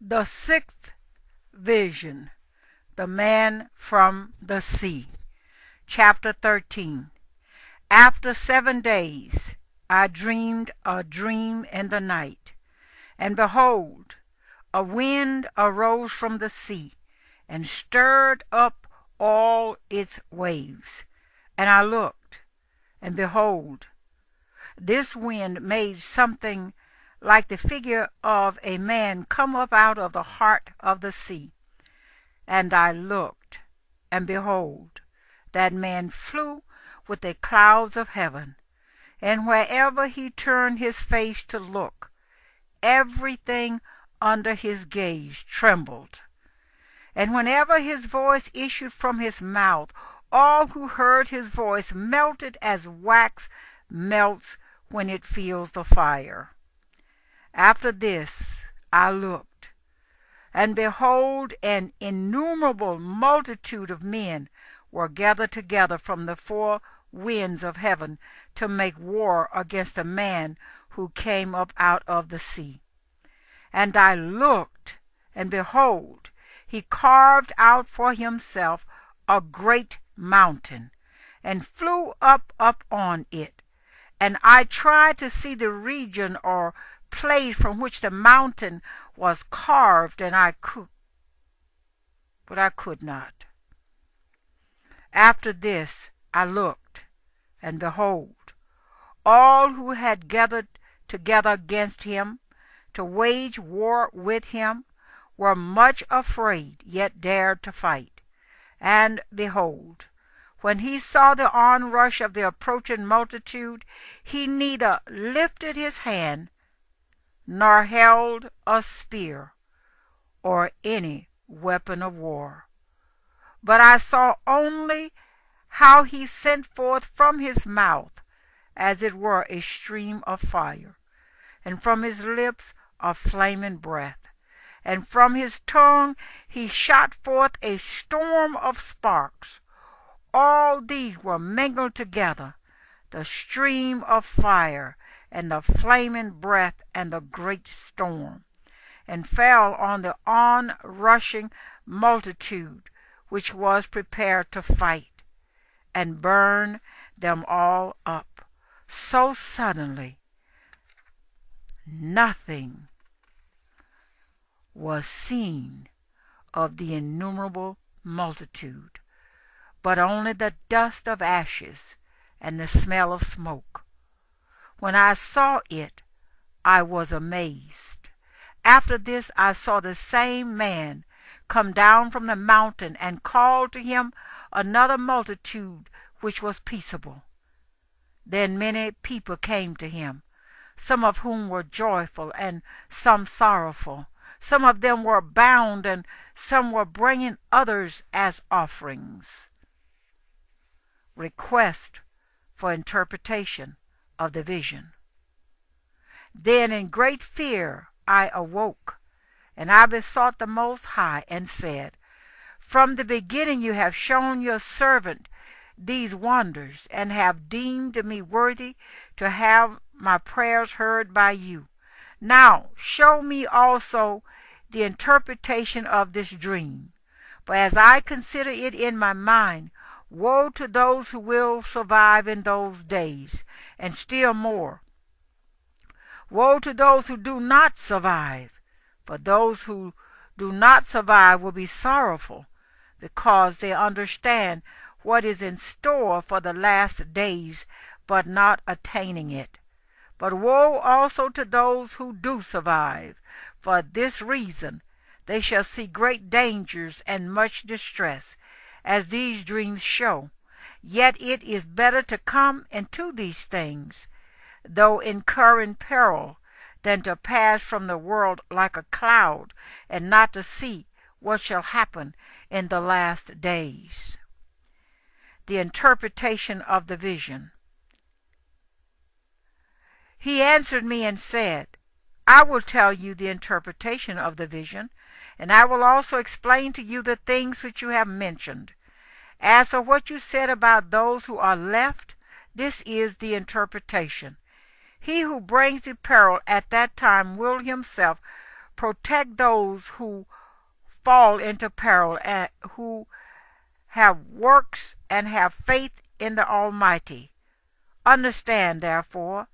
The Sixth Vision, The Man from the Sea. Chapter 13. After 7 days I dreamed a dream in the night, and behold, a wind arose from the sea, and stirred up all its waves. And I looked, and behold, this wind made something like the figure of a man come up out of the heart of the sea. And I looked, and behold, that man flew with the clouds of heaven, and wherever he turned his face to look, everything under his gaze trembled. And whenever his voice issued from his mouth, all who heard his voice melted as wax melts when it feels the fire. After this I looked, and behold, an innumerable multitude of men were gathered together from the four winds of heaven to make war against the man who came up out of the sea. And I looked, and behold, he carved out for himself a great mountain, and flew up on it. And I tried to see the region or place from which the mountain was carved, and I could not. After this I looked, and behold, all who had gathered together against him to wage war with him were much afraid, yet dared to fight. And behold, when he saw the onrush of the approaching multitude, he neither lifted his hand nor held a spear or any weapon of war. But I saw only how he sent forth from his mouth, as it were, a stream of fire, and from his lips a flaming breath, and from his tongue he shot forth a storm of sparks. All these were mingled together, the stream of fire and the flaming breath and the great storm, and fell on the onrushing multitude which was prepared to fight, and burned them all up. So suddenly nothing was seen of the innumerable multitude, but only the dust of ashes and the smell of smoke. When I saw it, I was amazed. After this I saw the same man come down from the mountain, and called to him another multitude which was peaceable. Then many people came to him, some of whom were joyful and some sorrowful. Some of them were bound, and some were bringing others as offerings. Request for interpretation of the vision. Then in great fear I awoke, and I besought the Most High, and said, From the beginning you have shown your servant these wonders, and have deemed me worthy to have my prayers heard by you. Now show me also the interpretation of this dream. For as I consider it in my mind, woe to those who will survive in those days, and still more, woe to those who do not survive. For those who do not survive will be sorrowful, because they understand what is in store for the last days, but not attaining it. But woe also to those who do survive. For this reason they shall see great dangers and much distress, as these dreams show. Yet it is better to come into these things, though incurring peril, than to pass from the world like a cloud, and not to see what shall happen in the last days. The interpretation of the vision. He answered me and said, I will tell you the interpretation of the vision, and I will also explain to you the things which you have mentioned. As for what you said about those who are left, this is the interpretation. He who brings the peril at that time will himself protect those who fall into peril and who have works and have faith in the Almighty. Understand, therefore,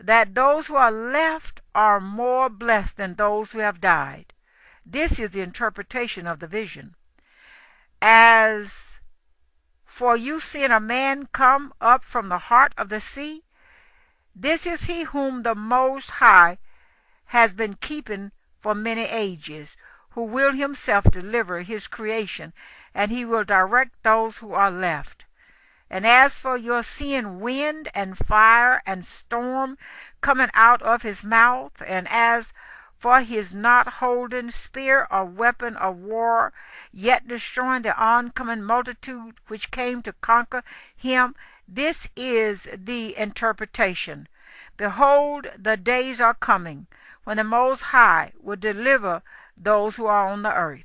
that those who are left are more blessed than those who have died. This is the interpretation of the vision. As for you seeing a man come up from the heart of the sea, this is he whom the Most High has been keeping for many ages, who will himself deliver his creation, and he will direct those who are left. And as for your seeing wind and fire and storm coming out of his mouth, and as for his not holding spear or weapon of war, yet destroying the oncoming multitude which came to conquer him, this is the interpretation. Behold, the days are coming, when the Most High will deliver those who are on the earth.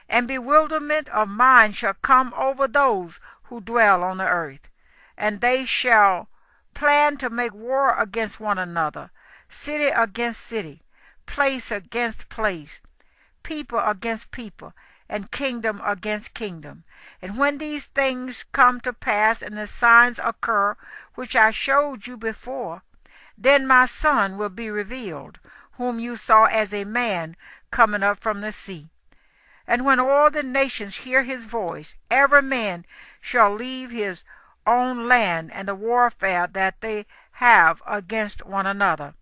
And bewilderment of mind shall come over those who dwell on the earth, and they shall plan to make war against one another, city against city, place against place, people against people, and kingdom against kingdom. And when these things come to pass and the signs occur which I showed you before, then my Son will be revealed, whom you saw as a man coming up from the sea. And when all the nations hear his voice, every man shall leave his own land and the warfare that they have against one another.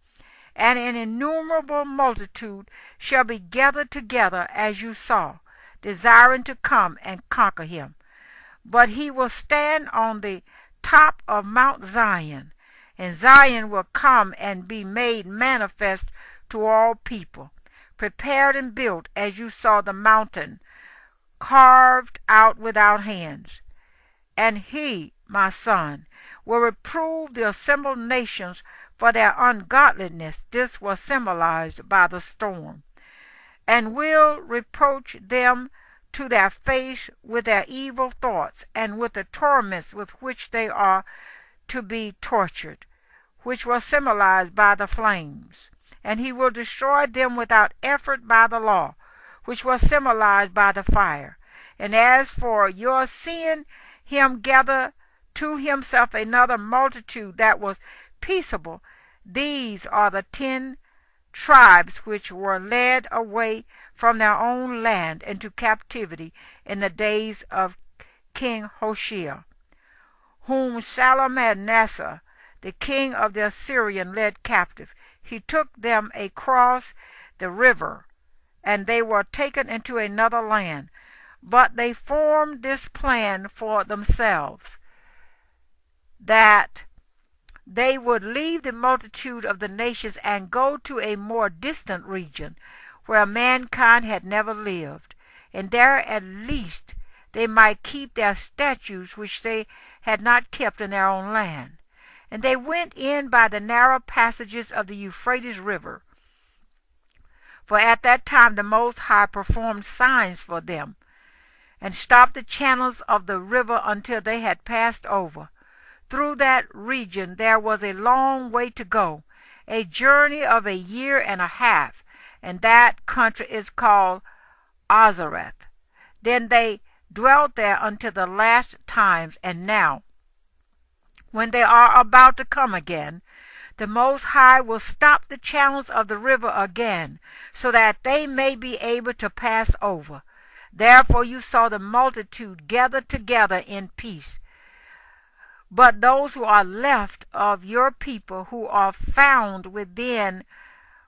And an innumerable multitude shall be gathered together as you saw, desiring to come and conquer him. But he will stand on the top of Mount Zion, and Zion will come and be made manifest to all people, prepared and built as you saw the mountain, carved out without hands. And he, my Son, will reprove the assembled nations for their ungodliness. This was symbolized by the storm. And will reproach them to their face with their evil thoughts and with the torments with which they are to be tortured, which was symbolized by the flames. And he will destroy them without effort by the law, which was symbolized by the fire. And as for your seeing him gather to himself another multitude that was peaceable, these are the 10 tribes which were led away from their own land into captivity in the days of King Hoshea, whom Shalmaneser, the king of the Assyrian, led captive. He took them across the river, and they were taken into another land. But they formed this plan for themselves, that they would leave the multitude of the nations and go to a more distant region, where mankind had never lived, and there at least they might keep their statutes which they had not kept in their own land. And they went in by the narrow passages of the Euphrates River, for at that time the Most High performed signs for them, and stopped the channels of the river until they had passed over. Through that region there was a long way to go, a journey of 1.5 years, and that country is called EZRA'S. Then they dwelt there until the last times, and now, when they are about to come again, the Most High will stop the channels of the river again, so that they may be able to pass over. Therefore you saw the multitude gathered together in peace. But those who are left of your people, who are found within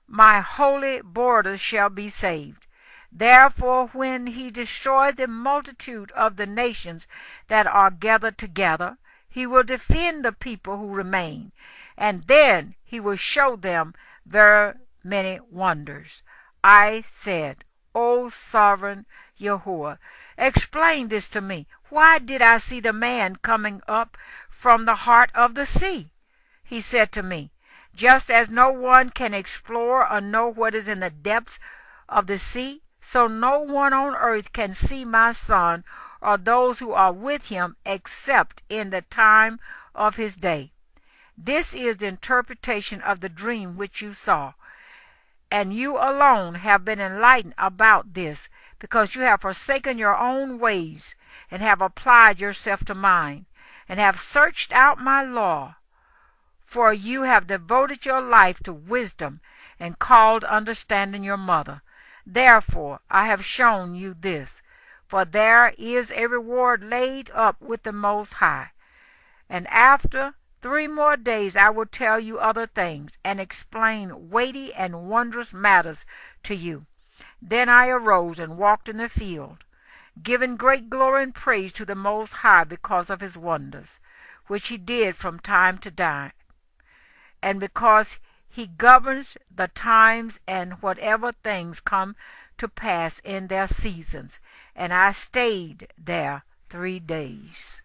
my holy borders, shall be saved. Therefore, when he destroys the multitude of the nations that are gathered together, he will defend the people who remain, and then he will show them very many wonders. I said, O sovereign Yahuwah, explain this to me. Why did I see the man coming up from the heart of the sea? He said to me, just as no one can explore or know what is in the depths of the sea, so no one on earth can see my Son or those who are with him except in the time of his day. This is the interpretation of the dream which you saw. and you alone have been enlightened about this, because you have forsaken your own ways, and have applied yourself to mine, and have searched out my law. For you have devoted your life to wisdom, and called understanding your mother. Therefore I have shown you this, for there is a reward laid up with the Most High. And after 3 more days I will tell you other things, and explain weighty and wondrous matters to you. Then I arose and walked in the field, giving great glory and praise to the Most High because of his wonders, which he did from time to time, and because he governs the times and whatever things come to pass in their seasons. And I stayed there 3 days.